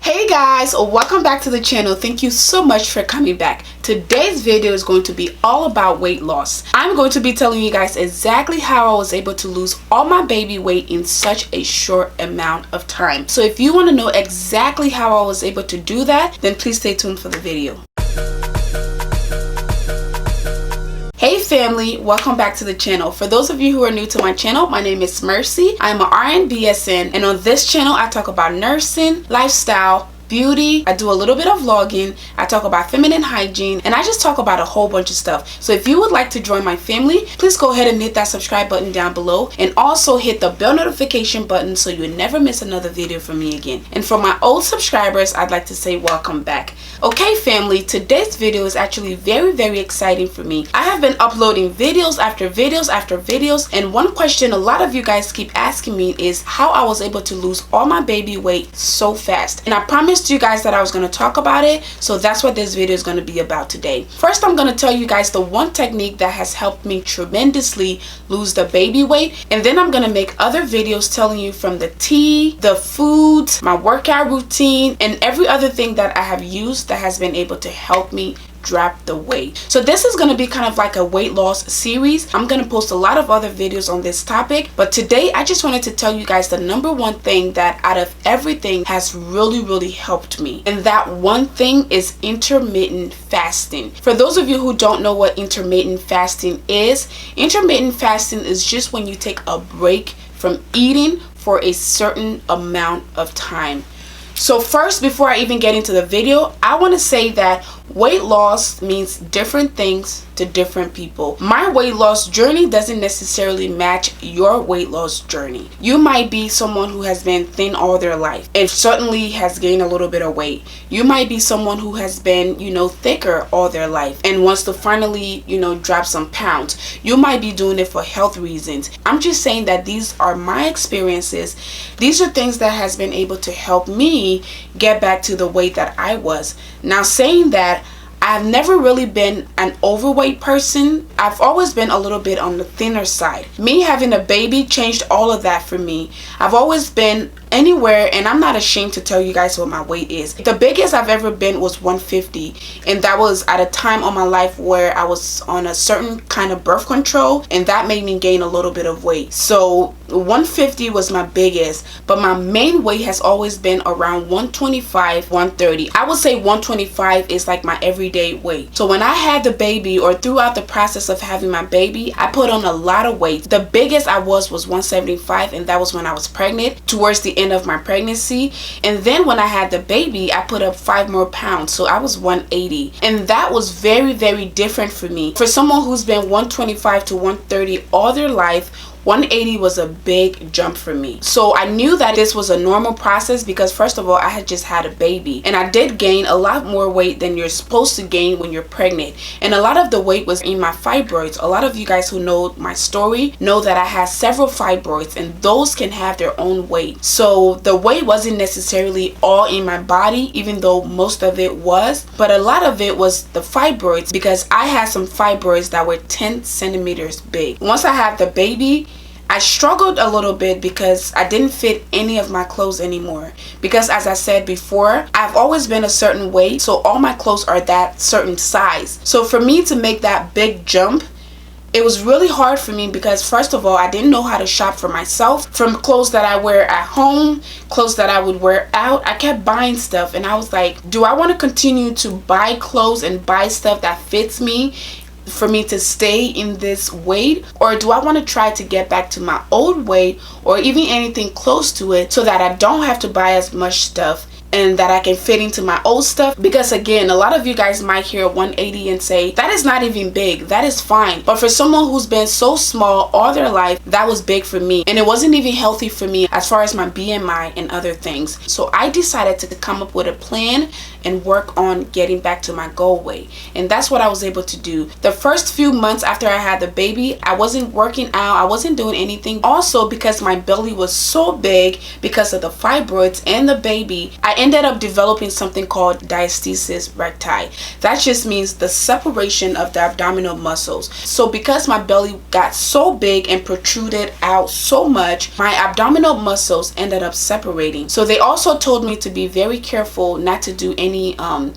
Hey guys, welcome back to the channel. Thank you so much for coming back. Today's video is going to be all about weight loss. I'm going to be telling you guys exactly how I was able to lose all my baby weight in such a short amount of time. So if you want to know exactly how I was able to do that, then please stay tuned for the video. Hey family, welcome back to the channel. For those of you who are new to my channel, my name is Mercy. I'm an RN BSN, and on this channel I talk about nursing, lifestyle, beauty. I do a little bit of vlogging. I talk about feminine hygiene, and I just talk about a whole bunch of stuff. So if you would like to join my family, please go ahead and hit that subscribe button down below, and also hit the bell notification button so you never miss another video from me again. And for my old subscribers, I'd like to say welcome back. Okay family, today's video is actually very exciting for me. I have been uploading videos after videos after videos, and one question a lot of you guys keep asking me is how I was able to lose all my baby weight so fast. And I promised you guys that I was going to talk about it, so that's what this video is going to be about today. First, I'm going to tell you guys the one technique that has helped me tremendously lose the baby weight, and then I'm going to make other videos telling you from the tea, the foods, my workout routine, and every other thing that I have used that has been able to help me drop the weight. So this is going to be kind of like a weight loss series. I'm going to post a lot of other videos on this topic, but today I just wanted to tell you guys the number one thing that out of everything has really helped me, and that one thing is intermittent fasting. For those of you who don't know what intermittent fasting is just when you take a break from eating for a certain amount of time. So first, before I even get into the video, I want to say that weight loss means different things to different people. My weight loss journey doesn't necessarily match your weight loss journey. You might be someone who has been thin all their life and certainly has gained a little bit of weight. You might be someone who has been, thicker all their life and wants to finally, drop some pounds. You might be doing it for health reasons. I'm just saying that these are my experiences. These are things that has been able to help me get back to the weight that I was. Now, saying that, I've never really been an overweight person. I've always been a little bit on the thinner side. Me having a baby changed all of that for me. I've always been anywhere, and I'm not ashamed to tell you guys what my weight is. The biggest I've ever been was 150, and that was at a time of my life where I was on a certain kind of birth control, and that made me gain a little bit of weight. So 150 was my biggest, but my main weight has always been around 125, 130. I would say 125 is like my everyday weight. So when I had the baby, or throughout the process of having my baby, I put on a lot of weight. The biggest I was 175, and that was when I was pregnant, towards the end of my pregnancy. And then when I had the baby, I put up 5 more pounds, so I was 180, and that was very different for me. For someone who's been 125 to 130 all their life, 180 was a big jump for me. So I knew that this was a normal process because first of all, I had just had a baby, and I did gain a lot more weight than you're supposed to gain when you're pregnant. And a lot of the weight was in my fibroids. A lot of you guys who know my story know that I had several fibroids, and those can have their own weight. So the weight wasn't necessarily all in my body, even though most of it was, but a lot of it was the fibroids, because I had some fibroids that were 10 centimeters big. Once I had the baby, I struggled a little bit because I didn't fit any of my clothes anymore. Because as I said before, I've always been a certain weight, so all my clothes are that certain size. So for me to make that big jump, it was really hard for me because first of all, I didn't know how to shop for myself. From clothes that I wear at home, clothes that I would wear out, I kept buying stuff, and I was like, do I want to continue to buy clothes and buy stuff that fits me for me to stay in this weight, or do I want to try to get back to my old weight or even anything close to it so that I don't have to buy as much stuff and that I can fit into my old stuff. Because again, a lot of you guys might hear 180 and say, that is not even big, that is fine. But for someone who's been so small all their life, that was big for me, and it wasn't even healthy for me as far as my BMI and other things. So I decided to come up with a plan and work on getting back to my goal weight, and that's what I was able to do. The first few months after I had the baby, I wasn't working out, I wasn't doing anything. Also, because my belly was so big because of the fibroids and the baby, I ended up developing something called Diastasis Recti. That just means the separation of the abdominal muscles. So because my belly got so big and protruded out so much, my abdominal muscles ended up separating. So they also told me to be very careful not to do any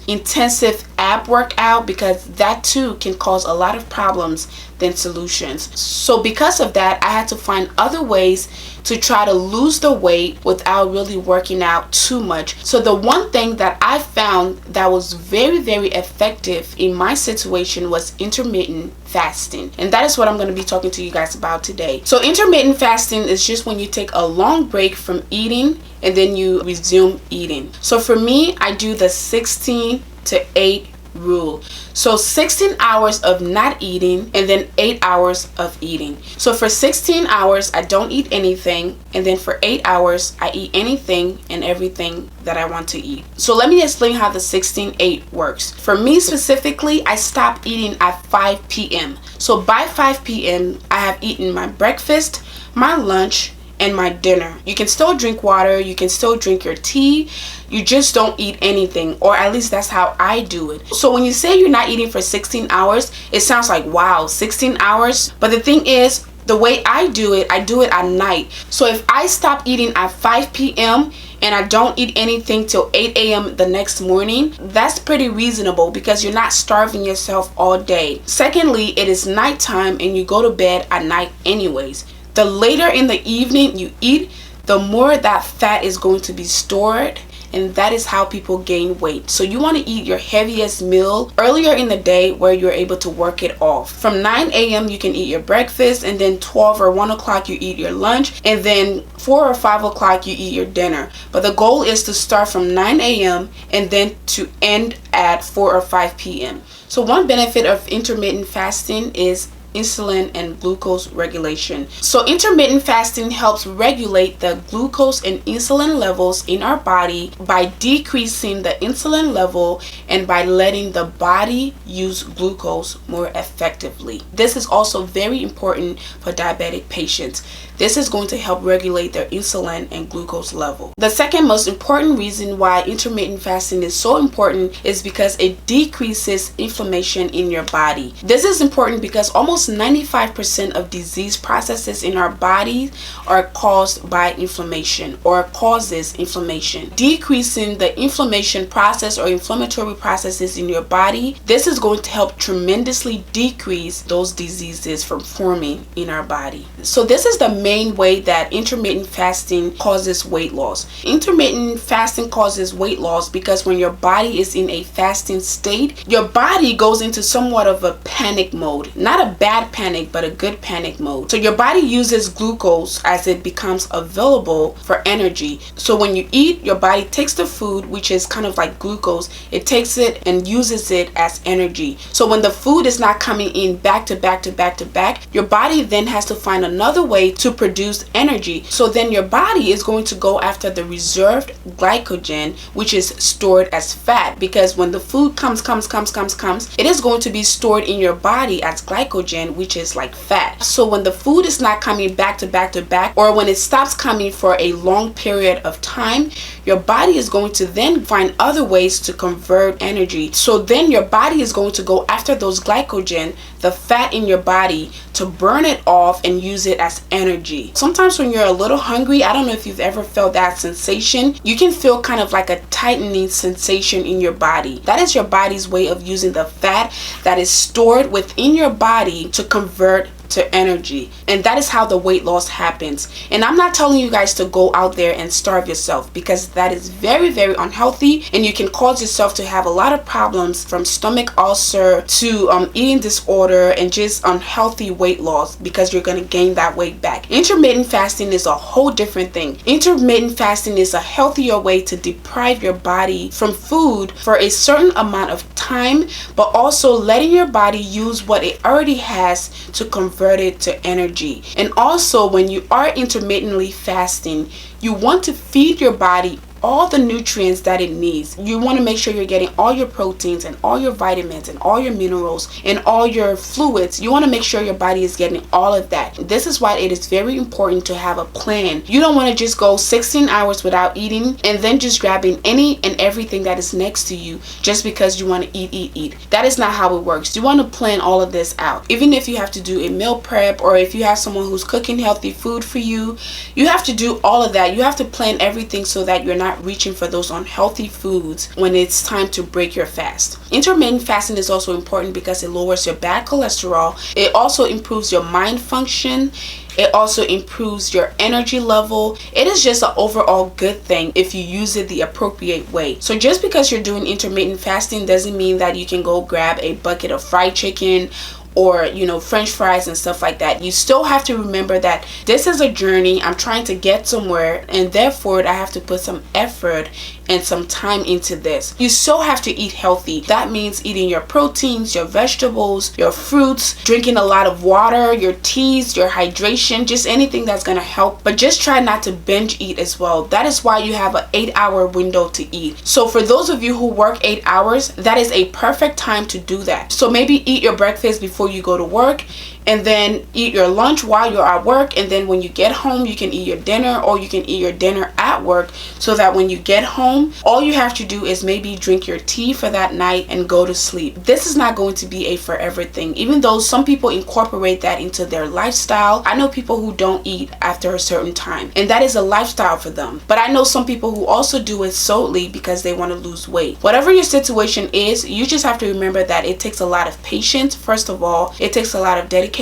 intensive ab workout, because that too can cause a lot of problems than solutions. So because of that, I had to find other ways to try to lose the weight without really working out too much. So the one thing that I found that was very, very effective in my situation was intermittent fasting, and that is what I'm going to be talking to you guys about today. So intermittent fasting is just when you take a long break from eating and then you resume eating. So for me, I do the 16 to 8 rule. So 16 hours of not eating and then 8 hours of eating. So for 16 hours I don't eat anything, and then for 8 hours I eat anything and everything that I want to eat. So let me explain how the 16-8 works. For me specifically, I stop eating at 5 p.m. So by 5 p.m. I have eaten my breakfast, my lunch, and my dinner. You can still drink water, you can still drink your tea, you just don't eat anything, or at least that's how I do it. So when you say you're not eating for 16 hours, it sounds like, wow, 16 hours. But the thing is, the way I do it at night. So if I stop eating at 5 p.m. and I don't eat anything till 8 a.m. the next morning, that's pretty reasonable because you're not starving yourself all day. Secondly, it is nighttime and you go to bed at night anyways. The later in the evening you eat, the more that fat is going to be stored, and that is how people gain weight. So you want to eat your heaviest meal earlier in the day where you're able to work it off. From 9 a.m. you can eat your breakfast, and then 12 or 1 o'clock you eat your lunch, and then 4 or 5 o'clock you eat your dinner. But the goal is to start from 9 a.m. and then to end at 4 or 5 p.m. So one benefit of intermittent fasting is insulin and glucose regulation. So intermittent fasting helps regulate the glucose and insulin levels in our body by decreasing the insulin level and by letting the body use glucose more effectively. This is also very important for diabetic patients. This is going to help regulate their insulin and glucose level. The second most important reason why intermittent fasting is so important is because it decreases inflammation in your body. This is important because almost 95% of disease processes in our body are caused by inflammation or causes inflammation. Decreasing the inflammation process or inflammatory processes in your body, this is going to help tremendously decrease those diseases from forming in our body. So this is the main way that intermittent fasting causes weight loss. Intermittent fasting causes weight loss because when your body is in a fasting state, your body goes into somewhat of a panic mode. Not a bad panic, but a good panic mode. So your body uses glucose as it becomes available for energy. So when you eat, your body takes the food, which is kind of like glucose, it takes it and uses it as energy. So when the food is not coming in back to back to back to back, your body then has to find another way to produce energy. So then your body is going to go after the reserved glycogen, which is stored as fat, because when the food comes, it is going to be stored in your body as glycogen, which is like fat. So when the food is not coming back to back to back, or when it stops coming for a long period of time, your body is going to then find other ways to convert energy. So then your body is going to go after those glycogen, the fat in your body, to burn it off and use it as energy. Sometimes when you're a little hungry, I don't know if you've ever felt that sensation, you can feel kind of like a tightening sensation in your body. That is your body's way of using the fat that is stored within your body to convert to energy. And that is how the weight loss happens. And I'm not telling you guys to go out there and starve yourself, because that is very, very unhealthy, and you can cause yourself to have a lot of problems, from stomach ulcer to eating disorder and just unhealthy weight loss, because you're going to gain that weight back. Intermittent fasting is a whole different thing. Intermittent fasting is a healthier way to deprive your body from food for a certain amount of time, but also letting your body use what it already has to convert it to energy. And also, when you are intermittently fasting, you want to feed your body all the nutrients that it needs. You want to make sure you're getting all your proteins and all your vitamins and all your minerals and all your fluids. You want to make sure your body is getting all of that. This is why it is very important to have a plan. You don't want to just go 16 hours without eating and then just grabbing any and everything that is next to you just because you want to eat. That is not how it works. You want to plan all of this out. Even if you have to do a meal prep, or if you have someone who's cooking healthy food for you, you have to do all of that. You have to plan everything so that you're not reaching for those unhealthy foods when it's time to break your fast. Intermittent fasting is also important because it lowers your bad cholesterol. It also improves your mind function. It also improves your energy level. It is just an overall good thing if you use it the appropriate way. So just because you're doing intermittent fasting doesn't mean that you can go grab a bucket of fried chicken or french fries and stuff like that. You still have to remember that this is a journey. I'm trying to get somewhere, and therefore I have to put some effort and some time into this. You still have to eat healthy. That means eating your proteins, your vegetables, your fruits, drinking a lot of water, your teas, your hydration, just anything that's gonna help. But just try not to binge eat as well. That is why you have an 8-hour window to eat. So for those of you who work 8 hours, that is a perfect time to do that. So maybe eat your breakfast before you go to work, and then eat your lunch while you're at work, and then when you get home you can eat your dinner, or you can eat your dinner at work, so that when you get home all you have to do is maybe drink your tea for that night and go to sleep. This is not going to be a forever thing, even though some people incorporate that into their lifestyle. I know people who don't eat after a certain time, and that is a lifestyle for them. But I know some people who also do it solely because they want to lose weight. Whatever your situation is, you just have to remember that it takes a lot of patience. First of all, it takes a lot of dedication,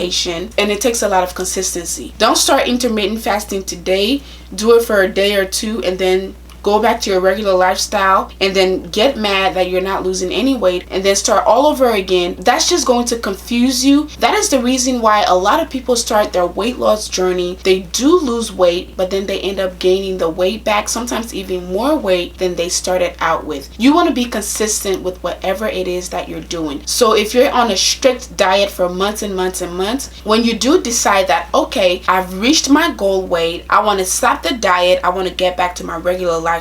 and it takes a lot of consistency. Don't start intermittent fasting today. Do it for a day or two and then go back to your regular lifestyle, and then get mad that you're not losing any weight, and then start all over again. That's just going to confuse you. That is the reason why a lot of people start their weight loss journey. They do lose weight, but then they end up gaining the weight back, sometimes even more weight than they started out with. You want to be consistent with whatever it is that you're doing. So if you're on a strict diet for months and months and months, when you do decide that, okay, I've reached my goal weight, I want to stop the diet, I want to get back to my regular lifestyle,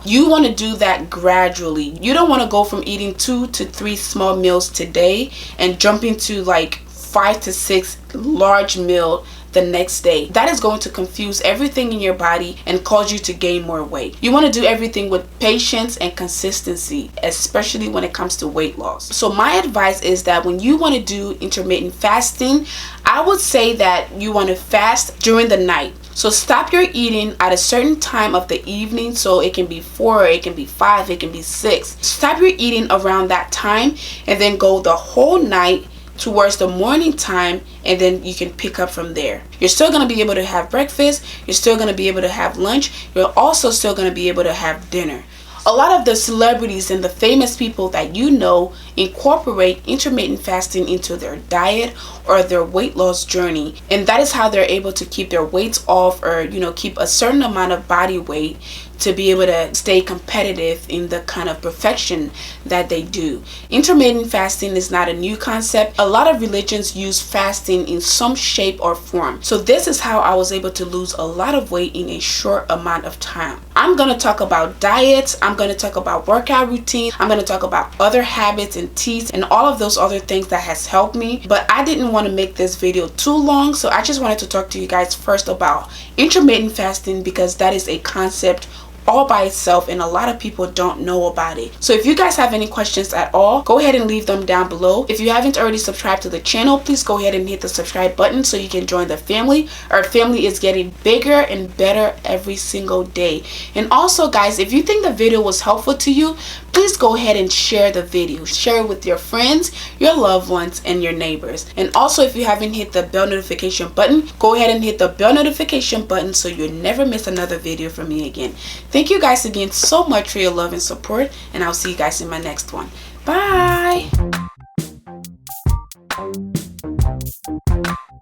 you want to do that gradually. You don't want to go from eating 2 to 3 small meals today and jump into like 5 to 6 large meals the next day. That is going to confuse everything in your body and cause you to gain more weight. You want to do everything with patience and consistency, especially when it comes to weight loss. So my advice is that when you want to do intermittent fasting, I would say that you want to fast during the night. So stop your eating at a certain time of the evening. So it can be 4, it can be 5, it can be 6. Stop your eating around that time and then go the whole night towards the morning time, and then you can pick up from there. You're still going to be able to have breakfast, you're still going to be able to have lunch, you're also still going to be able to have dinner. A lot of the celebrities and the famous people that you know incorporate intermittent fasting into their diet or their weight loss journey, and that is how they're able to keep their weights off, or keep a certain amount of body weight to be able to stay competitive in the kind of perfection that they do. Intermittent fasting is not a new concept. A lot of religions use fasting in some shape or form. So this is how I was able to lose a lot of weight in a short amount of time. I'm going to talk about diets, I'm going to talk about workout routine, I'm going to talk about other habits and teas and all of those other things that has helped me. But I didn't want to make this video too long, so I just wanted to talk to you guys first about intermittent fasting, because that is a concept all by itself, and a lot of people don't know about it. So if you guys have any questions at all, go ahead and leave them down below. If you haven't already subscribed to the channel, please go ahead and hit the subscribe button so you can join the family. Our family is getting bigger and better every single day. And also guys, if you think the video was helpful to you, please go ahead and share the video. Share it with your friends, your loved ones, and your neighbors. And also, if you haven't hit the bell notification button, go ahead and hit the bell notification button so you'll never miss another video from me again. Thank you guys again so much for your love and support, and I'll see you guys in my next one. Bye!